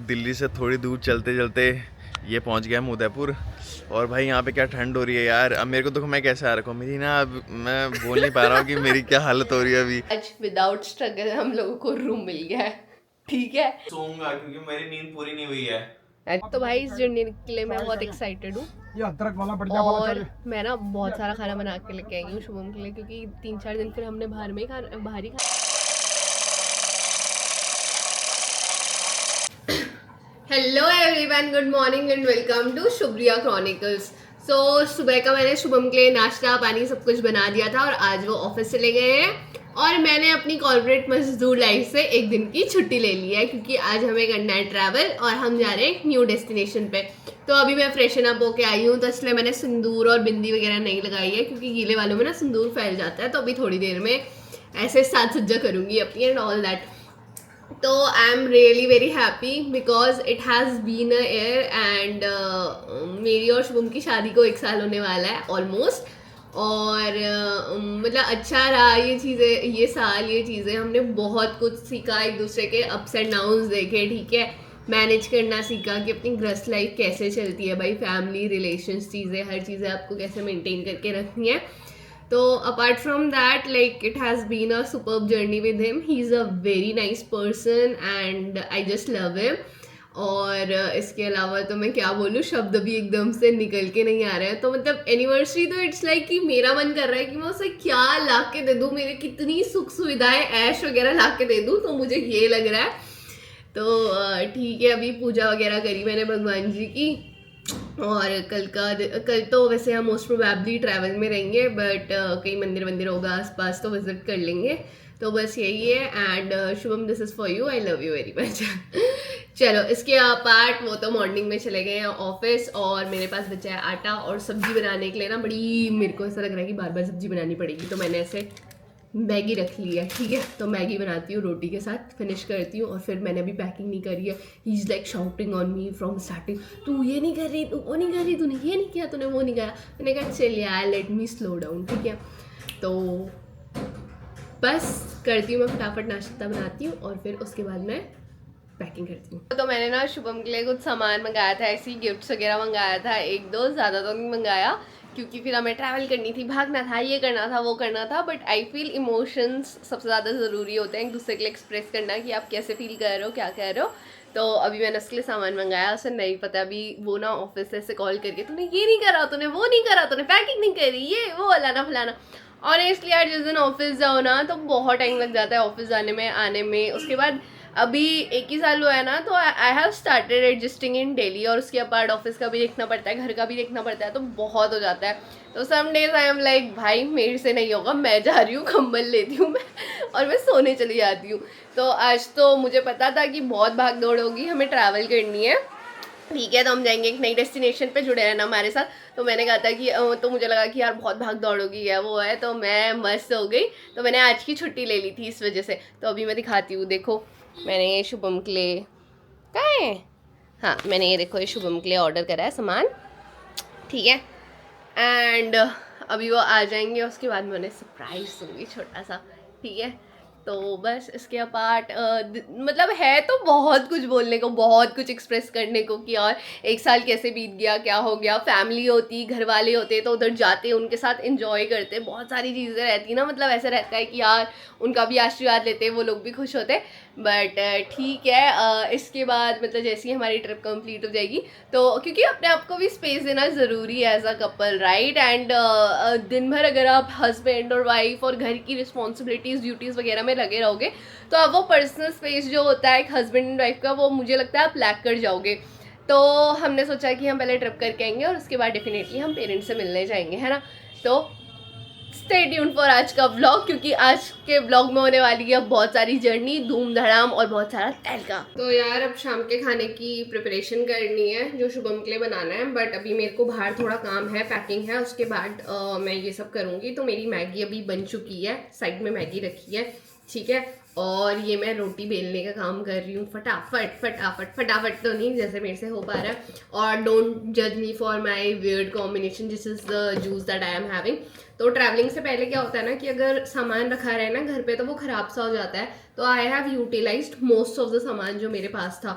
दिल्ली से थोड़ी दूर चलते चलते ये पहुंच गया हम उदयपुर। और भाई यहाँ पे क्या ठंड हो रही है यार। अब मेरे को तो मैं कैसे आ रखा हूँ, मेरी ना अब मैं बोल नहीं पा रहा हूँ कि मेरी क्या हालत हो रही है अभी। आज विदाउट स्ट्रगल हम लोगों को रूम मिल गया है, ठीक है। सोऊंगा क्योंकि मेरी नींद पूरी नहीं हुई है। तो भाई इस जर्नी के लिए मैं बहुत एक्साइटेड हूँ और मैं ना बहुत सारा खाना बना के लेके आई हूँ शुभम के लिए, क्योंकि 3-4 दिन फिर हमने बाहर ही खा। Hello everyone, good morning and welcome to Shubhriya Chronicles. सुबह का मैंने शुभम के लिए नाश्ता पानी सब कुछ बना दिया था और आज वो ऑफिस चले गए हैं और मैंने अपनी कॉर्पोरेट मजदूर लाइफ से एक दिन की छुट्टी ले ली है, क्योंकि आज हमें करना है ट्रैवल और हम जा रहे हैं न्यू डेस्टिनेशन पे। तो अभी मैं फ्रेशन अप होके आई हूँ, तो इसलिए मैंने सिंदूर और बिंदी वगैरह नहीं लगाई है, क्योंकि गीले वालों में ना सिंदूर फैल जाता है। तो अभी थोड़ी देर में ऐसे साज सज्जा करूँगी अपनी एंड ऑल दैट। तो I am really very happy because it has been a year and मेरी और शुभम की शादी को 1 साल होने वाला है ऑलमोस्ट। और मतलब अच्छा रहा ये चीज़ें, ये साल ये चीज़ें हमने बहुत कुछ सीखा, एक दूसरे के अप्स एंड डाउन्स देखे, ठीक है। मैनेज करना सीखा कि अपनी गृहस्थ लाइफ कैसे चलती है भाई, फैमिली रिलेशंस चीज़ें, हर चीज़ें आपको कैसे मेंटेन करके रखनी है। तो apart from that like it has been a superb journey with him. He is a very nice person and I just love him. और इसके अलावा तो मैं क्या बोलूँ, शब्द भी एकदम से निकल के नहीं आ रहे हैं। तो मतलब एनिवर्सरी तो इट्स लाइक कि मेरा मन कर रहा है कि मैं उसे क्या ला के दे दूँ, मेरे कितनी सुख सुविधाएं ऐश वगैरह ला के दे दूँ, तो मुझे ये लग रहा है। तो ठीक है, अभी पूजा वगैरह करी मैंने भगवान जी की, और कल तो वैसे हम मोस्ट प्रोबेबली ट्रैवल में रहेंगे, बट कई मंदिर होगा आसपास तो विजिट कर लेंगे। तो बस यही है। And Shubham, this is for you, I love you very much. चलो, इसके पार्ट वो तो मॉर्निंग में चले गए हैं ऑफिस और मेरे पास बचा है आटा और सब्जी बनाने के लिए ना बड़ी मेरे को ऐसा लग रहा है कि बार बार सब्जी बनानी पड़ेगी, तो मैंने ऐसे मैगी रख ली है, ठीक है। तो मैगी बनाती हूँ रोटी के साथ, फिनिश करती हूँ। और फिर मैंने अभी पैकिंग नहीं करी है। He is like shouting on me from starting, तू ये नहीं कर रही, तू वो नहीं कर रही, तूने ये नहीं किया, तूने वो नहीं करा। मैंने कहा चल यार, लेट मी स्लो डाउन, ठीक है। तो बस करती हूँ, मैं फटाफट नाश्ता बनाती हूँ और फिर उसके बाद मैं पैकिंग करती हूँ। तो मैंने ना शुभम के लिए कुछ सामान मंगाया था, ऐसी गिफ्ट्स वगैरह मंगाया था, 1-2, ज़्यादा तो नहीं मंगाया, क्योंकि फिर हमें ट्रैवल करनी थी, भागना था, ये करना था, वो करना था। बट आई फील इमोशंस सबसे ज़्यादा ज़रूरी होते हैं, एक दूसरे के लिए एक्सप्रेस करना कि आप कैसे फील कर रहे हो, क्या कह रहे हो। तो अभी मैंने उसके लिए सामान मंगाया, उसे नहीं पता, अभी वो ना ऑफिस से कॉल करके तूने ये नहीं करा, तूने वो नहीं करा, तूने पैकिंग नहीं करी, ये वो फलाना फलाना। और इसलिए यार जिस दिन ऑफिस जाओ ना तो बहुत टाइम लग जाता है ऑफिस जाने में आने में। उसके बाद अभी 1 ही साल हुआ है ना, तो I have started adjusting in daily, और उसके बाद ऑफिस का भी देखना पड़ता है, घर का भी देखना पड़ता है, तो बहुत हो जाता है। तो some days I am like भाई मेरे से नहीं होगा, मैं जा रही हूँ, कंबल लेती हूँ मैं और मैं सोने चली जाती हूँ। तो आज तो मुझे पता था कि बहुत भाग दौड़ होगी, हमें ट्रैवल करनी है, ठीक है। तो हम जाएंगे एक नई डेस्टिनेशन पे, जुड़े रहना हमारे साथ। तो मैंने कहा था कि तो मुझे लगा कि यार बहुत भाग दौड़ होगी है वो है, तो मैं मस्त हो गई। तो मैंने आज की छुट्टी ले ली थी इस वजह से। तो अभी मैं दिखाती हूँ, देखो मैंने ये शुभम के लिए, कहाँ है, हाँ मैंने ये देखो ये शुभम के लिए ऑर्डर करा है सामान, ठीक है। एंड अभी वो आ जाएंगे, उसके बाद मैं उन्हें सरप्राइज दूँगी छोटा सा, ठीक है। तो बस इसके अपार्ट मतलब है तो बहुत कुछ बोलने को, बहुत कुछ एक्सप्रेस करने को कि यार 1 साल कैसे बीत गया, क्या हो गया। फैमिली होती, घर वाले होते तो उधर जाते, उनके साथ एंजॉय करते, बहुत सारी चीज़ें रहती ना, मतलब ऐसा रहता है कि यार उनका भी आशीर्वाद लेते, वो लोग भी खुश होते। बट ठीक है, इसके बाद मतलब जैसे ही हमारी ट्रिप कंप्लीट हो जाएगी, तो क्योंकि अपने आप को भी स्पेस देना ज़रूरी है as a couple, right. And दिन भर अगर आप हस्बैंड और वाइफ और घर की रिस्पॉन्सिबिलिटीज़ ड्यूटीज़ वगैरह में लगे रहोगे, तो अब वो पर्सनल स्पेस जो होता है एक हस्बैंड एंड वाइफ का, वो मुझे लगता है आप लैक कर जाओगे। तो हमने सोचा कि हम पहले ट्रिप करके आएंगे और उसके बाद डेफिनेटली हम पेरेंट्स से मिलने जाएंगे, है ना। तो स्टे ट्यून्ड फॉर आज का व्लॉग, क्योंकि आज के व्लॉग में होने वाली है बहुत सारी जर्नी, धूम धड़ाम और बहुत सारा तहलका। तो यार अब शाम के खाने की प्रिपरेशन करनी है जो शुभम के लिए बनाना है, बट अभी मेरे को बाहर थोड़ा काम है, पैकिंग है, उसके बाद मैं ये सब करूँगी। तो मेरी मैगी अभी बन चुकी है, साइड में मैगी रखी है, ठीक है। और ये मैं रोटी बेलने का काम कर रही हूँ फटाफट फटाफट फटाफट तो नहीं जैसे मेरे से हो पा रहा है। और डोंट जज me for my weird combination, this is the juice that I am having. तो ट्रैवलिंग से पहले क्या होता है ना कि अगर सामान रखा रहे ना घर पे तो वो ख़राब सा हो जाता है। तो I have utilised most of the सामान जो मेरे पास था,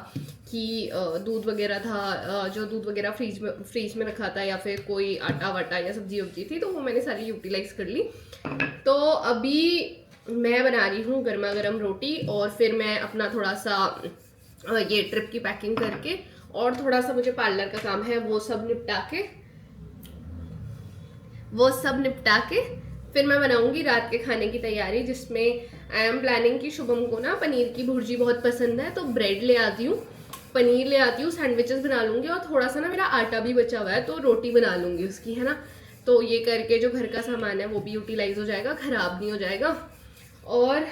कि दूध वगैरह था, जो दूध वगैरह फ्रीज में रखा था, या फिर कोई आटा वाटा या सब्जी वब्जी थी, तो वो मैंने सारी यूटिलाइज कर ली। तो अभी मैं बना रही हूँ गर्मा गर्म रोटी, और फिर मैं अपना थोड़ा सा ये ट्रिप की पैकिंग करके और थोड़ा सा मुझे पार्लर का काम है वो सब निपटा के फिर मैं बनाऊंगी रात के खाने की तैयारी, जिसमें आई एम प्लानिंग कि शुभम को ना पनीर की भुर्जी बहुत पसंद है, तो ब्रेड ले आती हूँ, पनीर ले आती हूँ, सैंडविचेस बना लूँगी, और थोड़ा सा ना मेरा आटा भी बचा हुआ है तो रोटी बना लूँगी उसकी, है ना। तो ये करके जो घर का सामान है वो भी यूटिलाइज हो जाएगा, ख़राब नहीं हो जाएगा, और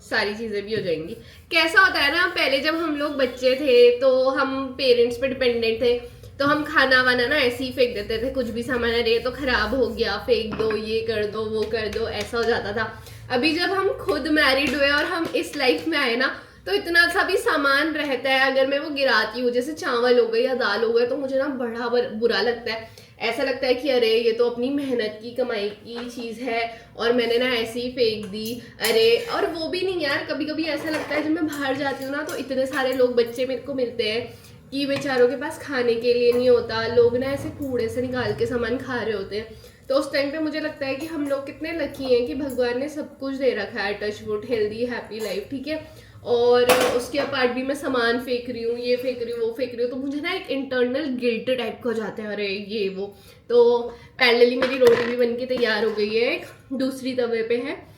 सारी चीज़ें भी हो जाएंगी। कैसा होता है ना, पहले जब हम लोग बच्चे थे तो हम पेरेंट्स पे डिपेंडेंट थे, तो हम खाना वाना ना ऐसे ही फेंक देते थे, कुछ भी सामान अरे तो ख़राब हो गया फेंक दो, ये कर दो वो कर दो, ऐसा हो जाता था। अभी जब हम खुद मैरिड हुए और हम इस लाइफ में आए ना, तो इतना सा भी सामान रहता है, अगर मैं वो गिराती हूँ, जैसे चावल हो गए या दाल हो गए, तो मुझे ना बड़ा बुरा लगता है। ऐसा लगता है कि अरे ये तो अपनी मेहनत की कमाई की चीज़ है और मैंने ना ऐसे ही फेंक दी, अरे। और वो भी नहीं यार, कभी कभी ऐसा लगता है जब मैं बाहर जाती हूँ ना, तो इतने सारे लोग बच्चे मेरे को मिलते हैं कि बेचारों के पास खाने के लिए नहीं होता, लोग ना ऐसे कूड़े से निकाल के सामान खा रहे होते हैं। तो उस टाइम पे मुझे लगता है कि हम लोग कितने लकी हैं कि भगवान ने सब कुछ दे रखा है, touch wood, healthy happy life, ठीक है। और उसके अपार्ट भी मैं सामान फेंक रही हूँ, ये फेंक रही हूँ, वो फेंक रही हूँ, तो मुझे ना एक इंटरनल गिल्ट टाइप का हो जाता है, अरे ये वो। तो पैरेलली मेरी रोटी भी बन के तैयार हो गई है, एक दूसरी तवे पे है,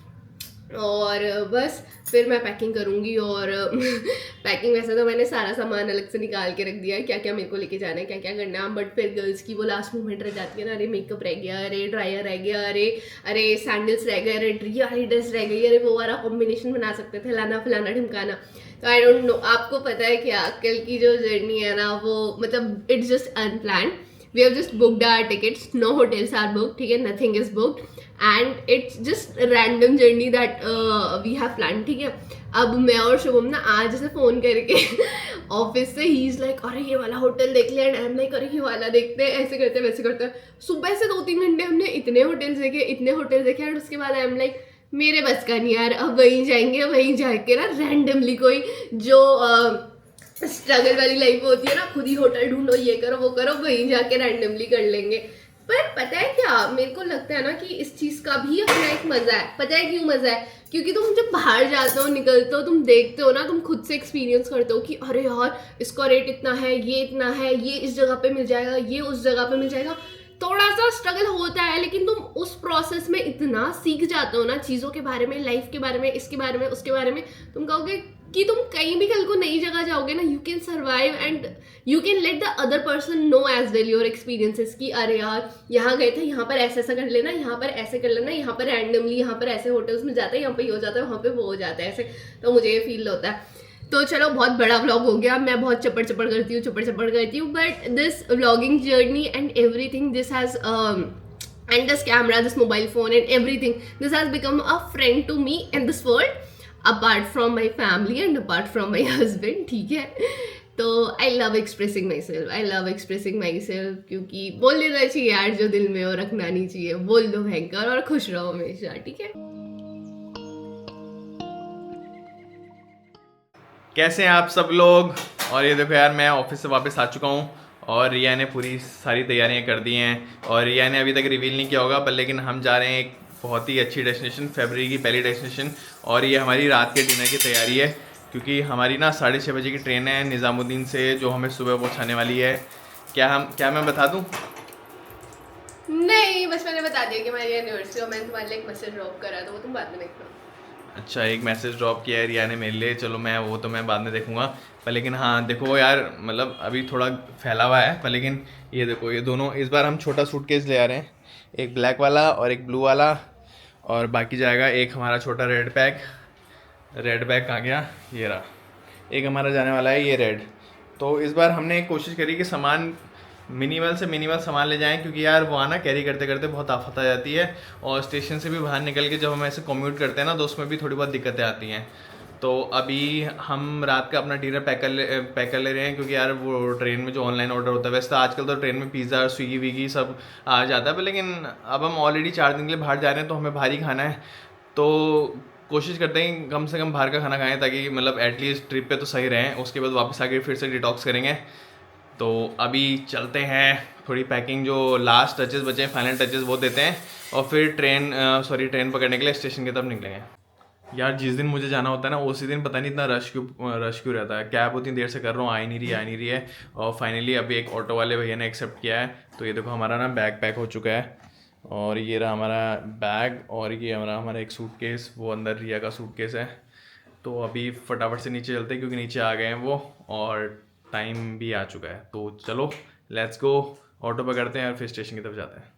और बस फिर मैं पैकिंग करूँगी। और पैकिंग वैसे तो मैंने सारा सामान अलग से निकाल के रख दिया है, क्या क्या मेरे को लेके जाना है, क्या क्या करना है, बट फिर गर्ल्स की वो लास्ट मोमेंट रह जाती है ना, अरे मेकअप रह गया, अरे ड्रायर रह गया, अरे सैंडल्स रह गए, अरे वाली ड्रेस रह गई, अरे वो वाला कॉम्बिनेशन बना सकते थे, लाना फलाना ढमकाना। तो आई डोंट नो, आपको पता है क्या, कल की जो जर्नी है ना वो मतलब it's just unplanned. We have just booked our tickets, no hotels are booked, ठीक है, nothing is booked, and it's just a random journey that we have planned, ठीक है। अब मैं और शुभम ना आज से फ़ोन करके ऑफिस से ही इज़ लाइक अरे ये वाला होटल देख लिया, एंड आई एम लाइक अरे ये वाला देखते हैं, ऐसे करते हैं वैसे करते हैं। सुबह से 2-3 घंटे हमने इतने होटल्स देखे, एंड उसके बाद आई एम लाइक मेरे बस का नहीं यार, अब वहीं जाएंगे, वहीं जाके ना रैंडमली कोई जो स्ट्रगल वाली लाइफ होती है ना, खुद ही होटल ढूंढो, ये करो वो करो, वहीं जाके रैंडमली कर लेंगे। पर पता है क्या, मेरे को लगता है ना कि इस चीज़ का भी अपना एक मज़ा है। पता है क्यों मज़ा है? क्योंकि तुम जब बाहर जाते हो, निकलते हो, तुम देखते हो ना, तुम खुद से एक्सपीरियंस करते हो कि अरे यार इसका रेट इतना है, ये इतना है, ये इस जगह पे मिल जाएगा, ये उस जगह पे मिल जाएगा। थोड़ा सा स्ट्रगल होता है, लेकिन तुम उस प्रोसेस में इतना सीख जाते हो ना चीज़ों के बारे में, लाइफ के बारे में, इसके बारे में, उसके बारे में। तुम कहोगे कि तुम कहीं भी कल को नई जगह जाओगे ना, you can survive and you can let the other person know as well your experiences कि अरे यार यहाँ गए थे, यहाँ पर ऐसा ऐसा कर लेना, यहाँ पर ऐसे कर लेना, यहाँ पर रैंडमली यहाँ पर ऐसे होटल्स में जाते हैं, यहाँ पर ये हो जाता है, वहाँ पे वो हो जाता है, ऐसे। तो मुझे ये फील होता है। तो चलो, बहुत बड़ा व्लॉग हो गया, मैं बहुत चप्पड़ करती हूँ, but this vlogging journey and everything, this has and this camera, this mobile phone and everything, this has become a friend to me in this world, apart from my family and apart from my husband, ठीक है। तो I love expressing myself, क्योंकि बोल देना चाहिए यार जो दिल में हो, रखना नहीं चाहिए, बोल दो भयंकर, और खुश रहो हमेशा, ठीक है। कैसे हैं आप सब लोग? और ये देखो यार, मैं ऑफिस से वापस आ चुका हूँ और रिया ने पूरी सारी तैयारियां कर दी हैं, और रिया ने अभी तक रिवील नहीं किया होगा, पर लेकिन हम जा रहे हैं एक बहुत ही अच्छी डेस्टिनेशन, फरवरी की पहली डेस्टिनेशन, और ये हमारी रात के डिनर की तैयारी है, क्योंकि हमारी ना 6:30 बजे की ट्रेन है निज़ामुद्दीन से, जो हमें सुबह पहुँचाने वाली है। क्या मैं बता दूँ? नहीं, बस मैंने बता दिया कि हमारी एनिवर्सरी और मैंने तुम्हारे लिए एक मैसेज ड्रॉप करा, तो वो तुम बाद में देखना। अच्छा, एक मैसेज ड्रॉप किया है रिया ने मेरे लिए, चलो मैं बाद में देखूंगा। पर लेकिन हाँ देखो यार, मतलब अभी थोड़ा फैला हुआ है, पर लेकिन ये देखो, ये दोनों इस बार हम छोटा सूटकेस ले आ रहे हैं, एक ब्लैक वाला और एक ब्लू वाला, और बाकी जाएगा एक हमारा छोटा रेड बैग कहाँ गया, ये रहा, एक हमारा जाने वाला है ये रेड। तो इस बार हमने कोशिश करी कि सामान मिनिमल से मिनिमल सामान ले जाएं, क्योंकि यार वहाँ ना कैरी करते करते बहुत आफत आ जाती है, और स्टेशन से भी बाहर निकल के जब हम ऐसे कम्यूट करते हैं ना, तो उसमें भी थोड़ी बहुत दिक्कतें आती हैं। तो अभी हम रात का अपना डिनर पैक कर ले रहे हैं, क्योंकि यार वो ट्रेन में जो ऑनलाइन ऑर्डर होता है, वैसे तो आजकल तो ट्रेन में पिज़्ज़ा स्विगी विगी सब आ जाता है, पर लेकिन अब हम ऑलरेडी 4 दिन के लिए बाहर जा रहे हैं तो हमें बाहर ही खाना है। तो कोशिश करते हैं कि कम से कम बाहर का खाना खाएं, ताकि मतलब एटलीस्ट ट्रिप पे तो सही रहें, उसके बाद वापस आके फिर से डिटॉक्स करेंगे। तो अभी चलते हैं, थोड़ी पैकिंग जो लास्ट टचेस बचे हैं, फाइनल टचेस वो देते हैं, और फिर ट्रेन पकड़ने के लिए स्टेशन की तरफ निकलेंगे। यार जिस दिन मुझे जाना होता है ना, उसी दिन पता नहीं इतना रश क्यों रहता है। कैब उतनी देर से कर रहा हूँ, आ ही नहीं रही है। और फाइनली अभी एक ऑटो वाले भैया ने एक्सेप्ट किया है। तो ये देखो हमारा ना बैग पैक हो चुका है, और ये रहा हमारा बैग, और ये हमारा एक सूटकेस, वो अंदर रिया का सूटकेस है। तो अभी फटाफट से नीचे चलते हैं, क्योंकि नीचे आ गए हैं वो, और टाइम भी आ चुका है। तो चलो लेट्स गो, ऑटो पकड़ते हैं और फिर स्टेशन की तरफ जाते हैं।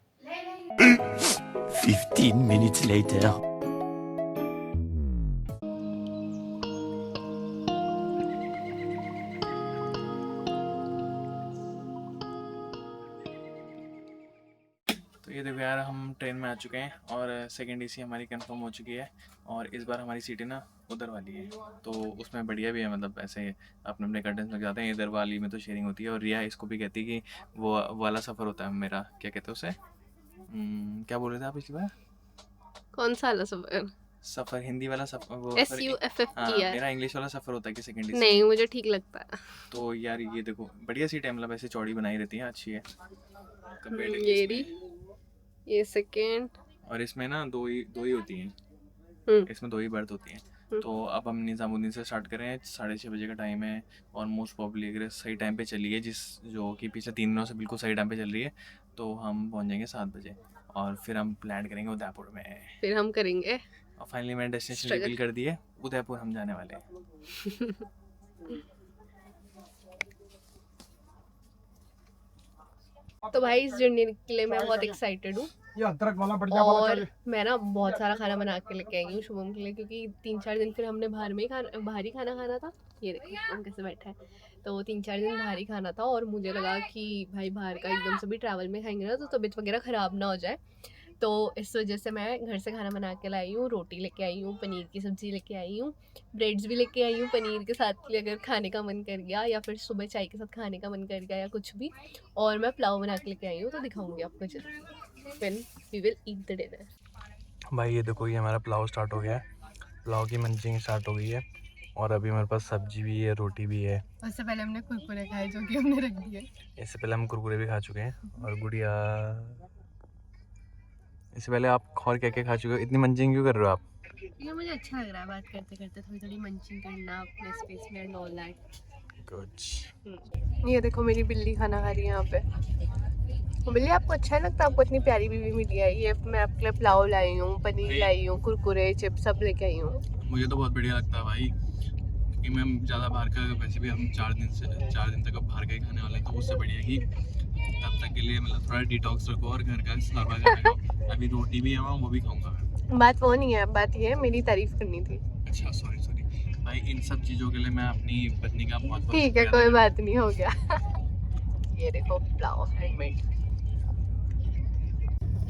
15 minutes later. तो ये देखो यार, हम ट्रेन में आ चुके हैं और सेकंड एसी हमारी कंफर्म हो चुकी है, और इस बार हमारी सीटें ना उधर वाली है, तो उसमें बढ़िया भी है। मतलब ऐसे अपने अपने कर्टन्स लग जाते हैं, इधर वाली में तो शेयरिंग होती है। और रिया इसको भी कहती है कि वो वाला सफ़र होता है मेरा, क्या कहते हैं उसे, क्या बोल रहे थे आप पिछली बार? कौन सा वाला सफर? सफ़र हिंदी वाला सफ़र, वो SUFFER। मेरा इंग्लिश वाला सफ़र होता है कि सेकंड एसी? नहीं, मुझे ठीक लगता है। तो यार ये देखो बढ़िया सीट है, मतलब ऐसे चौड़ी बनाई रहती है, अच्छी है। ये रही, ये सेकंड, और इसमें ना दो ही होती हैं, इसमें 2 ही बर्थ होती हैं। तो अब हम निज़ामुद्दीन से स्टार्ट करें, 6:30 बजे का टाइम है, और मोस्ट प्रॉब्ली अगर सही टाइम पे चली है, जो कि पिछले 3 दिनों से बिल्कुल सही टाइम पे चल रही है, तो हम पहुंच जाएंगे 7 बजे, और फिर हम लैंड करेंगे उदयपुर में। फिर हम करेंगे, और फाइनली मैंने डेस्टिनेशन रिवील कर दी है, उदयपुर हम जाने वाले हैं। तो भाई इस जर्नी के लिए मैं बहुत एक्साइटेड हूँ, और मैं ना बहुत सारा खाना बना के लेके आई हूँ शुभम के लिए, क्योंकि 3-4 दिन फिर हमने बाहर ही खाना खाना था। ये देखो हम कैसे बैठे हैं, तो 3-4 दिन बाहर ही खाना था, और मुझे लगा कि भाई बाहर का एकदम से भी ट्रैवल में खाएंगे ना तो तबीयत वगैरह ख़राब ना हो जाए। तो इस वजह से मैं घर से खाना बना के लाई हूँ, रोटी लेके आई हूँ, पनीर की सब्ज़ी लेके आई हूँ, ब्रेड्स भी लेके आई हूँ पनीर के साथ के लिए अगर खाने का मन कर गया, या फिर सुबह चाय के साथ खाने का मन कर गया, या कुछ भी। और मैं पुलाव बना के लेके आई हूँ, तो दिखाऊंगी आपको जल्दी when we will eat the dinner. भाई ये देखो, ये हमारा पुलाव स्टार्ट हो गया है, पुलाव की मंचिंग स्टार्ट हो गई है, और अभी हमारे पास सब्जी भी है, रोटी भी है। उससे पहले हमने कुरकुरे खाए, जो कि हमने रख दिए। इससे पहले हम कुरकुरे भी खा चुके हैं, और गुड़िया, इससे पहले आप और क्या क्या खा चुके हो? इतनी मंचिंग क्यों कर रहे हो आप? ये मुझे अच्छा लग रहा है, बात करते करते थोड़ी मंचिंग करना अपने स्पेस में एंड ऑल दैट। कुछ ये देखो मेरी बिल्ली खाना खा रही है यहाँ पे। बिल्ली आपको अच्छा लगता है? आपको इतनी प्यारी बीवी मिली है। ये मैं आपके लिए पुलाव लाई हूँ, पनीर लाई हूँ, कुरकुरे चिप्स सब लेके आई हूँ। मुझे तो बहुत बढ़िया लगता है भाई, क्योंकि मैं ज़्यादा बाहर का, वैसे भी हम 4 दिन तक अब बाहर का ही खाने वाले हैं, तो उससे बढ़िया कि तब तक के लिए मतलब थोड़ा डिटॉक्स रखो और घर का सारा खाना खाओ। अभी रोटी भी है वहाँ, वो भी खाऊंगा मैं। बात वो नहीं है, बात ये है मेरी तारीफ करनी थी। अच्छा सॉरी भाई, इन सब चीज़ों के लिए मैं अपनी पत्नी का बहुत ठीक है, कोई बात नहीं, हो गया। ये देखो पुलाव हैंडमेड।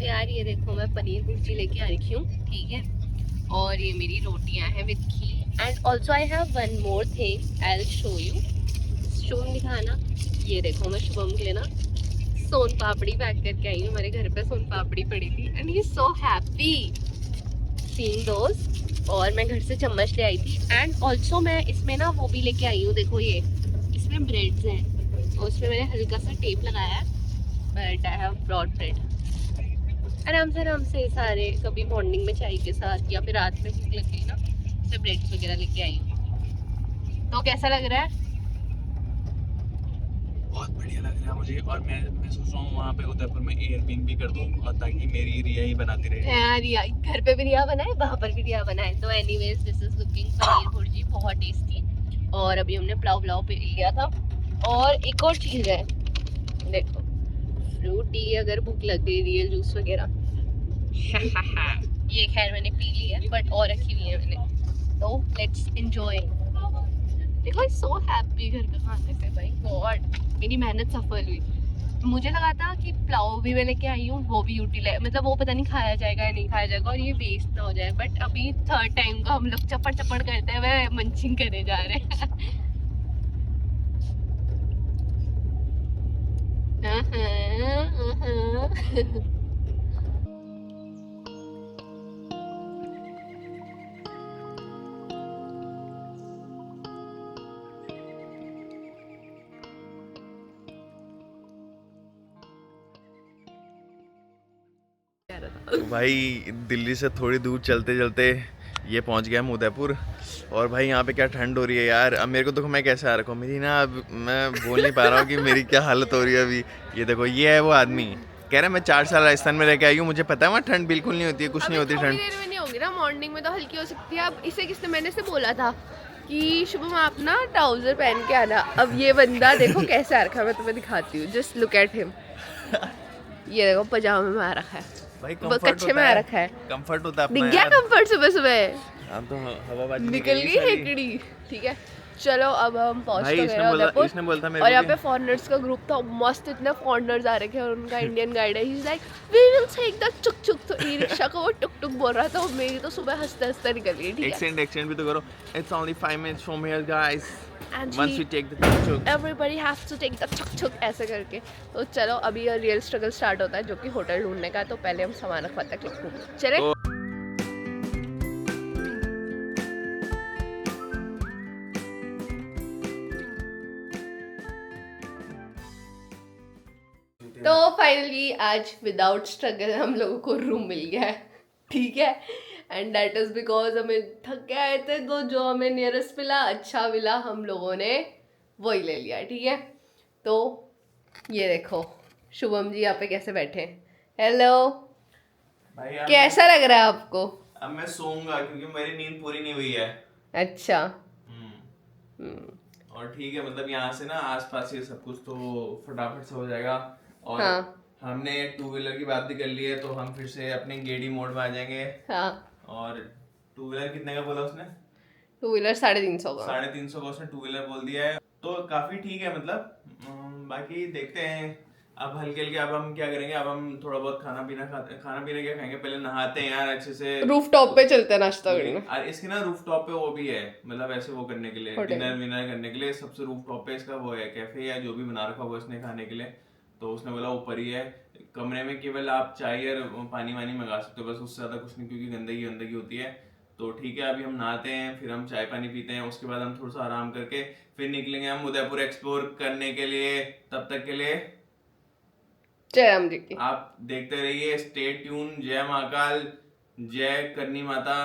यार ये देखो मैं पनीर भुर्जी लेके आ रखी हूँ, ठीक है, और ये मेरी रोटियां हैं with ghee, and also I have one more thing, I will show you. Shubham दिखाना। ये देखो मैं शुभम के लिए ना सोन पापड़ी पैक करके आई हूँ, हमारे घर पे सोन पापड़ी पड़ी थी, and he is so happy seeing those. और मैं घर से चम्मच ले आई थी, एंड ऑल्सो मैं इसमें ना वो भी लेके आई हूँ, देखो ये इसमें ब्रेड्स हैं, और उसमें मैंने हल्का सा टेप लगाया है, but I have brought bread. आराम से सारे, कभी मॉर्निंग में चाय के साथ, या फिर रात में भूख लग गई ना, से ब्रेड्स वगैरह लेके आई हूँ। तो कैसा लग रहा है? बहुत बढ़िया लग रहा है मुझे, और मैं सोच रहा हूँ वहाँ पे उदयपुर में एयरबीएनबी कर दूँ, और ताकि मेरी रिया ही बनाती रहे। हाँ, रिया घर पे भी रिया बनाए, वहाँ पर भी रिया बनाए। तो anyways this is looking paneer bhurji, बहुत टेस्टी। और अभी हमने पुलाव पे लिया था। और एक और चीज़ है, देखो फ्रूटी, अगर भूख लग गई, रियल जूस वगैरह। ये खैर मैंने पी ली है, बट और रखी हुई है मैंने, तो लेट्स एंजॉय। देखो सो हैप्पी घर का खाने से, भाई गॉड मेरी मेहनत सफल हुई। मुझे लगा था कि पुलाव भी मैं लेके आई हूँ, वो भी यूटिलाइज, मतलब वो पता नहीं खाया जाएगा या नहीं खाया जाएगा और ये वेस्ट ना हो जाए, बट अभी थर्ड टाइम को हम लोग चपड़ चपड़ करते हुए मंचिंग करने जा रहे हैं। तो भाई दिल्ली से थोड़ी दूर चलते चलते ये पहुंच गया हम उदयपुर। और भाई यहाँ पे क्या ठंड हो रही है यार। अब मेरे को देखो मैं कैसे आ रखा हूँ, मेरी ना अब मैं बोल नहीं पा रहा हूँ कि मेरी क्या हालत हो रही है अभी। ये देखो ये है वो आदमी, कह रहा है मैं 4 साल राजस्थान में रह के आई हूँ, मुझे पता है वहाँ ठंड बिल्कुल नहीं होती है, कुछ नहीं होती ठंड। देर में नहीं होगी ना, मॉर्निंग में तो हल्की हो सकती है। अब इसे किसने, मैंने से बोला था कि शुभम आप ना ट्राउजर पहन के आना। अब ये बंदा देखो कैसे आ रखा है, मैं तुम्हें दिखाती हूँ, जस्ट लुक एट हिम। ये देखो पजामे में आ रखा है भाई, वो कच्चे में आ रखा है। कंफर्ट होता है दिख अपना गया यार। कंफर्ट सुबह सुबह हम तो हवाबाजी निकल गई हेकड़ी। ठीक है चलो अब हम पहुंच भाई तो गए इसने उदयपुर। बोलता मेरे और को यहाँ कि- पे फॉरेनर्स का ग्रुप था मस्त, इतने फॉरेनर्स आ रखे हैं और उनका इंडियन गाइड है, he is like we will take the tuk tuk. तो ई रिक्शा को वो टुक टुक बोल रहा था, मेरी तो सुबह हंसते हंसते निकल गई। ठीक है एक्सटेंड भी तो करो। It's only 5 minutes from here guys, And once he- we take the tuk. Everybody has to take the tuk tuk ऐसे करके। तो चलो अभी रियल स्ट्रगल स्टार्ट होता है जो कि होटल ढूंढने का है। तो पहले हम सामान रखवाते हैं, चले। तो- तो फाइनली आज विदाउट स्ट्रगल हम लोगों को रूम मिल गया है। ठीक है एंड दैट इज बिकॉज हमें थक के आए थे, तो जो हमें नियरेस्ट मिला, अच्छा मिला, हम लोगों ने वही ले लिया। ठीक है तो ये देखो शुभम जी यहाँ पे कैसे बैठे हैं। हेलो, भाई अब कैसा लग रहा है आपको? अब मैं सोऊंगा क्योंकि मेरी नींद पूरी नहीं हुई है। अच्छा और ठीक है, मतलब यहाँ से ना आसपास ये सब कुछ तो फटाफट से हो जाएगा। और हाँ। हमने 2 व्हीलर की बात भी कर ली है, तो हम फिर से अपने गेडी मोड में आ जाएंगे। हाँ और 2 व्हीलर कितने का बोला उसने? 2 व्हीलर 350 का। 350 का उसने 2 व्हीलर बोल दिया है, तो काफी ठीक है मतलब। बाकी देखते हैं अब हल्के हल्के। अब हम क्या करेंगे, अब हम थोड़ा बहुत खाना पीना क्या खाएंगे, पहले नहाते हैं यार अच्छे से। रूफ टॉप पे चलते हैं नाश्ता करने। और इसके ना रूफ टॉप पे वो भी है, मतलब ऐसे वो करने के लिए, डिनर विनर करने के लिए सबसे रूफ टॉप पे इसका वो है कैफे या जो भी बना रखा हुआ इसने खाने के लिए। तो उसने बोला ऊपर ही है, कमरे में केवल आप चाय और पानी वानी मंगा सकते हो, बस उससे ज्यादा कुछ नहीं, क्योंकि गंदगी होती है। तो ठीक है अभी हम नहाते हैं, फिर हम चाय पानी पीते हैं, उसके बाद हम थोड़ा सा आराम करके फिर निकलेंगे हम उदयपुर एक्सप्लोर करने के लिए। तब तक के लिए जय राम जी की। आप देखते रहिए, स्टे ट्यून। जय महाकाल, जय करनी माता।